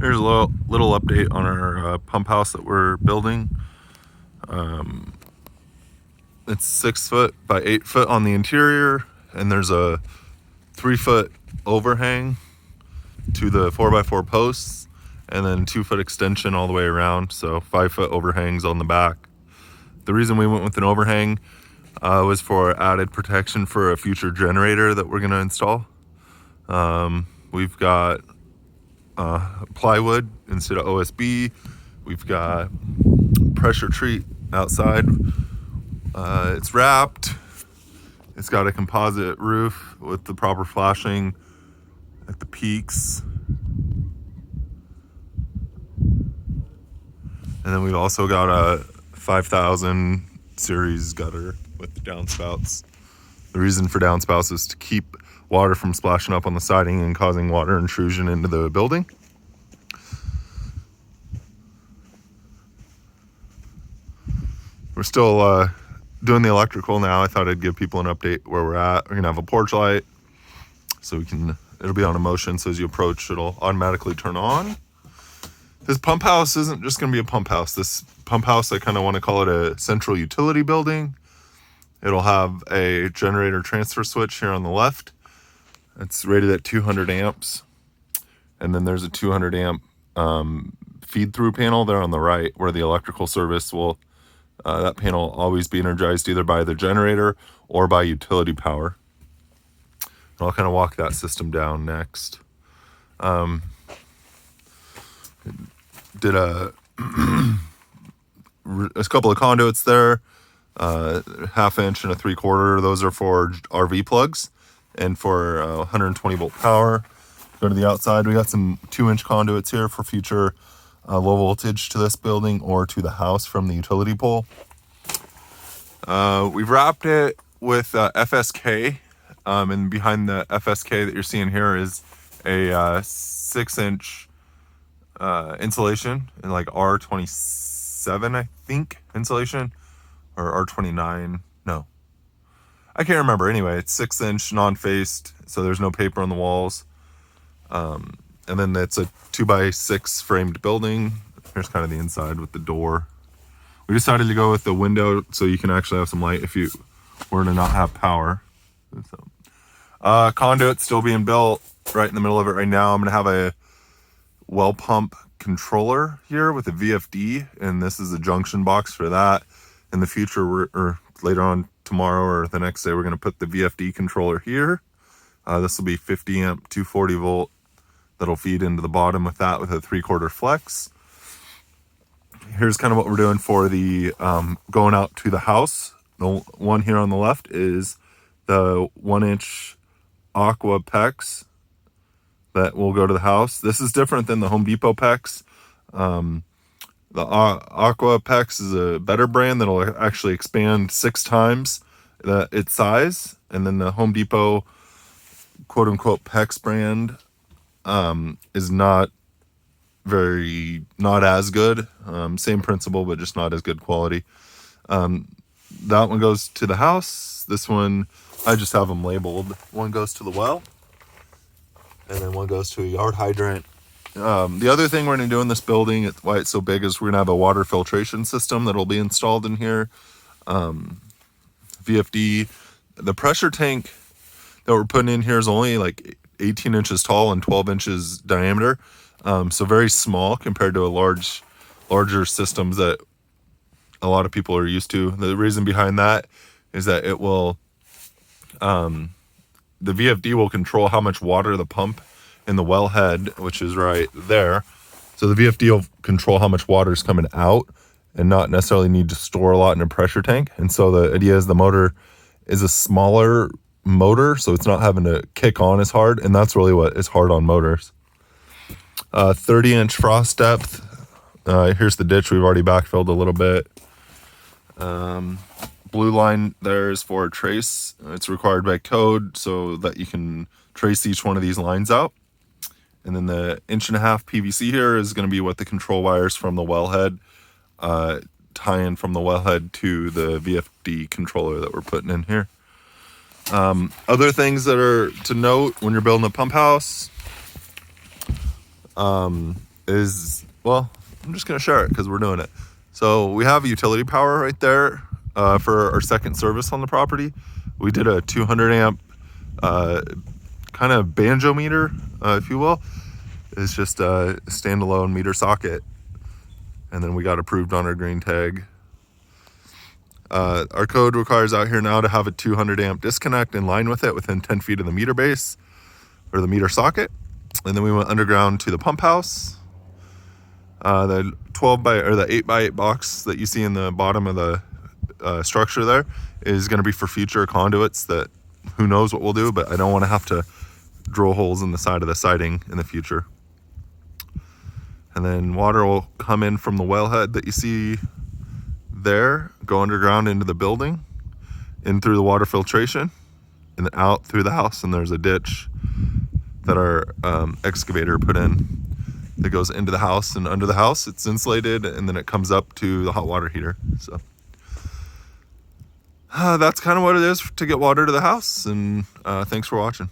Here's a little update on our pump house that we're building. It's 6 foot by 8 foot on the interior, and there's a 3 foot overhang to the 4x4 posts, and then 2 foot extension all the way around, so 5 foot overhangs on the back. The reason we went with an overhang was for added protection for a future generator that we're going to install. We've got plywood instead of OSB. We've got pressure treat outside. It's wrapped. It's got a composite roof with the proper flashing at the peaks. And then we've also got a 5000 series gutter with the downspouts. The reason for downspouts is to keep water from splashing up on the siding and causing water intrusion into the building. We're still doing the electrical now. I thought I'd give people an update where we're at. We're gonna have a porch light, so it'll be on a motion, so as you approach, it'll automatically turn on. This pump house isn't just gonna be a pump house. This pump house, I kind of want to call it a central utility building. It'll have a generator transfer switch here on the left. It's rated at 200 amps. And then there's a 200 amp feed through panel there on the right where the electrical service will, that panel will always be energized either by the generator or by utility power. And I'll kind of walk that system down next. Did a couple of conduits there, 1/2 inch and a 3/4. Those are for RV plugs and for 120 volt power. Go to the outside. We got some 2-inch conduits here for future low voltage to this building or to the house from the utility pole. We've wrapped it with FSK, and behind the FSK that you're seeing here is a 6-inch insulation in like R27, I think, insulation, or R29. No, I can't remember. Anyway, it's 6-inch non-faced, so there's no paper on the walls. And then it's a 2x6 framed building. Here's kind of the inside with the door. We decided to go with the window so you can actually have some light if you were to not have power. So, conduit still being built right in the middle of it right now. I'm going to have a well pump controller here with a VFD, and this is a junction box for that. In the future, or later on tomorrow or the next day, we're going to put the VFD controller here. This will be 50 amp 240 volt that'll feed into the bottom with that with a 3/4 flex. Here's kind of what we're doing for the going out to the house. The one here on the left is the 1-inch Aqua PEX that will go to the house. This is different than the Home Depot PEX. The Aqua PEX is a better brand that'll actually expand 6 times its size. And then the Home Depot quote unquote PEX brand is not as good. Same principle, but just not as good quality. That one goes to the house. This one, I just have them labeled. One goes to the well, and then one goes to a yard hydrant. The other thing we're going to do in this building, why it's so big, is we're going to have a water filtration system that'll be installed in here. VFD. The pressure tank that we're putting in here is only like 18 inches tall and 12 inches diameter. So very small compared to larger systems that a lot of people are used to. The reason behind that is that it will, the VFD will control how much water the pump in the wellhead, which is right there. So the VFD will control how much water is coming out and not necessarily need to store a lot in a pressure tank. And so the idea is the motor is a smaller motor, so it's not having to kick on as hard. And that's really what is hard on motors. 30-inch frost depth. Here's the ditch. We've already backfilled a little bit. Blue line there is for trace. It's required by code so that you can trace each one of these lines out. And then the 1.5 PVC here is going to be what the control wires from the wellhead tie in from the wellhead to the VFD controller that we're putting in here. Other things that are to note when you're building a pump house, is, well, I'm just going to share it because we're doing it. So we have utility power right there for our second service on the property. We did a 200 amp kind of banjo meter, if you will. It's just a standalone meter socket. And then we got approved on our green tag. Our code requires out here now to have a 200 amp disconnect in line with it within 10 feet of the meter base or the meter socket. And then we went underground to the pump house. The 8 by 8 box that you see in the bottom of the structure there is going to be for future conduits that who knows what we'll do, but I don't want to have to drill holes in the side of the siding in the future. And then water will come in from the wellhead that you see there, go underground into the building, in through the water filtration, and out through the house. And there's a ditch that our excavator put in that goes into the house, and under the house it's insulated, and then it comes up to the hot water heater. So that's kind of what it is to get water to the house, and thanks for watching.